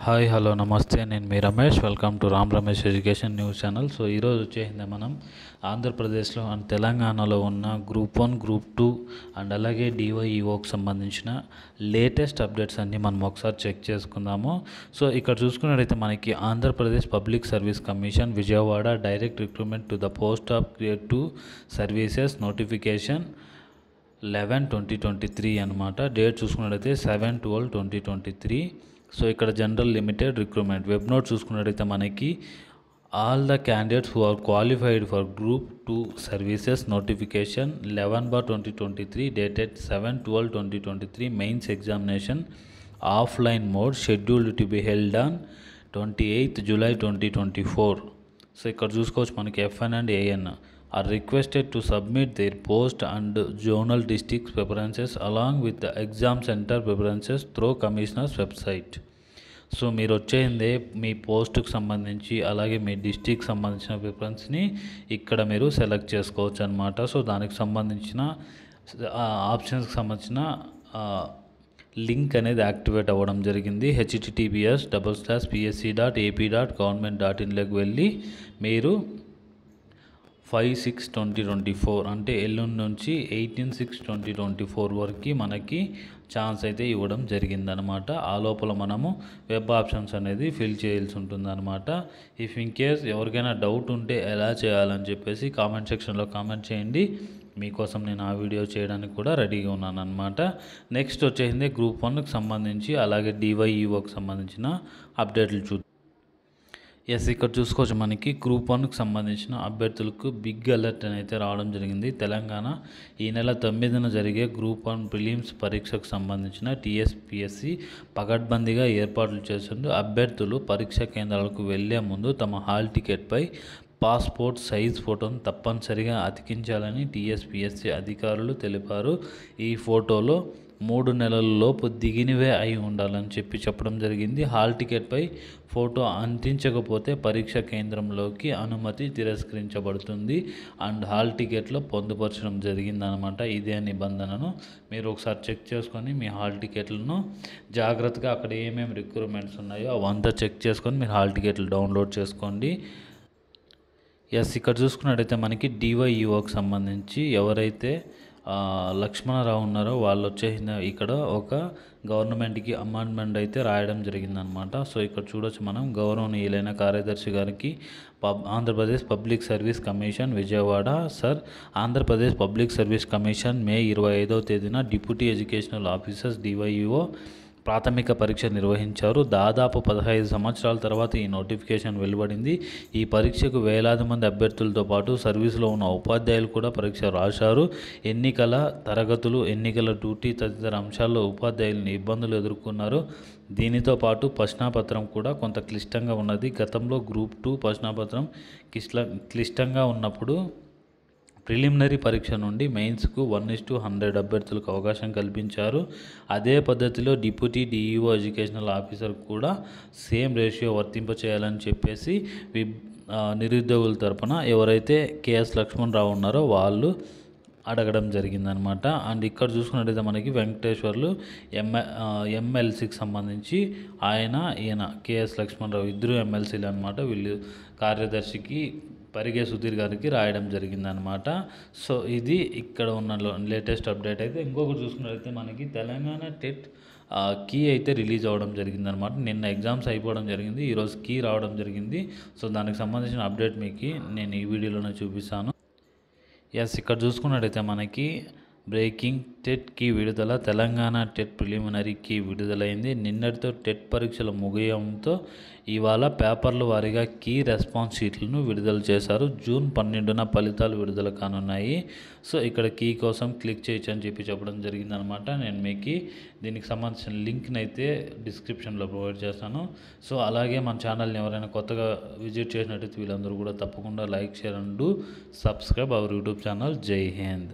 Hi hello నమస్తే, నేను మీ Ramesh. Welcome to Ram Ramesh education news channel. So ఈరోజు వచ్చేసింది మనం ఆంధ్రప్రదేశ్లో అండ్ తెలంగాణలో ఉన్న గ్రూప్ 1, గ్రూప్ 2 అండ్ అలాగే డివైఈఓకి సంబంధించిన లేటెస్ట్ అప్డేట్స్ అన్నీ మనం ఒకసారి చెక్ చేసుకుందాము. సో ఇక్కడ చూసుకున్నట్టయితే మనకి Andhra Pradesh public service commission Vijayawada direct recruitment to the post of grade 2 services notification 11/2023 అనమాట. డేట్ చూసుకున్నట్టయితే 7/12/2023. సో ఇక్కడ general limited recruitment web note చూసుకున్నట్టయితే మనకి all the candidates who are qualified for group 2 services notification 11/2023 dated 7/12/2023 mains examination offline mode scheduled to be held on 28th July 2024. So ఇక్కడ చూసుకోవచ్చు మనకి FN and AN are requested to submit their post and zonal district preferences along with the exam center preferences through commissioner's website. So మీరు వచ్చేసిందే మీ పోస్ట్కి సంబంధించి అలాగే మీ district సంబంధించిన ప్రిఫరెన్స్ని ఇక్కడ మీరు సెలెక్ట్ చేసుకోవచ్చు అనమాట. సో దానికి సంబంధించిన ఆప్షన్స్కి సంబంధించిన లింక్ అనేది యాక్టివేట్ అవ్వడం జరిగింది. https://psc.ap.government.in లోకి వెళ్ళి మీరు 5/6/2024 అంటే ఎల్లుండి నుంచి 18/6/2024 వరకు మనకి ఛాన్స్ అయితే ఇవ్వడం జరిగిందనమాట. ఆ లోపల మనము వెబ్ ఆప్షన్స్ అనేది ఫిల్ చేయాల్సి ఉంటుందన్నమాట. ఇఫ్ ఇన్ కేస్ ఎవరికైనా డౌట్ ఉంటే ఎలా చేయాలని చెప్పేసి కామెంట్ సెక్షన్లో కామెంట్ చేయండి. మీకోసం నేను ఆ వీడియో చేయడానికి కూడా రెడీగా ఉన్నాను అనమాట. నెక్స్ట్ వచ్చేసింది గ్రూప్ 1కి సంబంధించి అలాగే డివైఈఓకి సంబంధించిన అప్డేట్లు చూద్దాం. ఇక్కడ చూసుకోవచ్చు మనకి గ్రూప్ 1కి సంబంధించిన అభ్యర్థులకు బిగ్ అలర్ట్ అయితే రావడం జరిగింది. తెలంగాణ ఈ నెల 9న జరిగే గ్రూప్ 1 ప్రిలిమ్స్ పరీక్షకు సంబంధించిన TSPSC పకడ్బందీగా ఏర్పాట్లు చేసింది. అభ్యర్థులు పరీక్షా కేంద్రాలకు వెళ్లే ముందు తమ హాల్ టికెట్పై పాస్పోర్ట్ సైజ్ ఫోటోను తప్పనిసరిగా అతికించాలని TSPSC అధికారులు తెలిపారు. ఈ ఫోటోలో 3 నెలలలోపు దిగినవే అయి ఉండాలని చెప్పడం జరిగింది. హాల్ టికెట్పై ఫోటో అంటించకపోతే పరీక్షా కేంద్రంలోకి అనుమతి తిరస్కరించబడుతుంది అండ్ హాల్ టికెట్లో పొందుపరచడం జరిగిందనమాట. ఇదే నిబంధనను మీరు ఒకసారి చెక్ చేసుకొని మీ హాల్ టికెట్లను జాగ్రత్తగా అక్కడ ఏమేమి రిక్రూట్మెంట్స్ ఉన్నాయో అవంతా చెక్ చేసుకొని మీరు హాల్ టికెట్లు డౌన్లోడ్ చేసుకోండి. ఇక్కడ చూసుకున్నట్టయితే మనకి డివైఈఓకి సంబంధించి ఎవరైతే లక్ష్మణరావు ఉన్నారో వాళ్ళు వచ్చేసిన ఇక్కడ ఒక గవర్నమెంట్కి అమెండ్మెంట్ అయితే రాయడం జరిగిందనమాట. సో ఇక్కడ చూడొచ్చు మనం గౌరవనీయులైన కార్యదర్శి గారికి Andhra Pradesh public service commission Vijayawada sir, Andhra Pradesh public service commission May 25వ తేదీన డిప్యూటీ ఎడ్యుకేషనల్ ఆఫీసర్స్ డివైఈఓ ప్రాథమిక పరీక్ష నిర్వహించారు. దాదాపు 15 సంవత్సరాల తర్వాత ఈ నోటిఫికేషన్ వెలువడింది. ఈ పరీక్షకు వేలాది మంది అభ్యర్థులతో పాటు సర్వీసులో ఉన్న ఉపాధ్యాయులు కూడా పరీక్ష రాశారు. ఎన్నికల తరగతులు, ఎన్నికల డ్యూటీ తదితర అంశాల్లో ఉపాధ్యాయులను ఇబ్బందులు ఎదుర్కొన్నారు. దీనితో పాటు ప్రశ్నాపత్రం కూడా కొంత క్లిష్టంగా ఉన్నది. గతంలో గ్రూప్ 2 ప్రశ్నాపత్రం క్లిష్టంగా ఉన్నప్పుడు ప్రిలిమినరీ పరీక్ష నుండి మెయిన్స్కు 1:100 అభ్యర్థులకు అవకాశం కల్పించారు. అదే పద్ధతిలో డిప్యూటీ డిఈఓ ఎడ్యుకేషనల్ ఆఫీసర్ కూడా సేమ్ రేషియో వర్తింపచేయాలని చెప్పేసి నిరుద్యోగుల తరపున ఎవరైతే కేఎస్ లక్ష్మణరావు ఉన్నారో వాళ్ళు అడగడం జరిగిందనమాట. అండ్ ఇక్కడ చూసుకున్నట్టయితే మనకి వెంకటేశ్వర్లు MLCకి సంబంధించి ఈయన కేఎస్ లక్ష్మణరావు ఇద్దరు MLCలు అనమాట. వీళ్ళు కార్యదర్శికి పరిగే సుధీర్ గారికి రాయడం జరిగిందనమాట. సో ఇది ఇక్కడ ఉన్న లేటెస్ట్ అప్డేట్ అయితే. ఇంకొకటి చూసుకున్నట్లయితే మనకి తెలంగాణ టెట్ కీ అయితే రిలీజ్ అవ్వడం జరిగిందనమాట. నిన్న ఎగ్జామ్స్ అయిపోవడం జరిగింది, ఈరోజు కీ రావడం జరిగింది. సో దానికి సంబంధించిన అప్డేట్ మీకు నేను ఈ వీడియోలోనే చూపిస్తాను. ఇక్కడ చూసుకున్నట్టయితే మనకి బ్రేకింగ్ టెట్ కీ విడుదల, తెలంగాణ టెట్ ప్రిలిమినరీ కీ విడుదలైంది. నిన్నటితో టెట్ పరీక్షలు ముగియడంతో ఇవాళ పేపర్ల వారీగా కీ రెస్పాన్స్ షీట్లను విడుదల చేశారు. జూన్ 12న ఫలితాలు విడుదల కానున్నాయి. సో ఇక్కడ కీ కోసం క్లిక్ చేయొచ్చు అని చెప్పడం జరిగిందనమాట. నేను మీకు దీనికి సంబంధించిన లింక్ని అయితే డిస్క్రిప్షన్లో ప్రొవైడ్ చేస్తాను. సో అలాగే మన ఛానల్ని ఎవరైనా కొత్తగా విజిట్ చేసినట్టయితే వీళ్ళందరూ కూడా తప్పకుండా like, share and subscribe our YouTube channel. జై హింద్.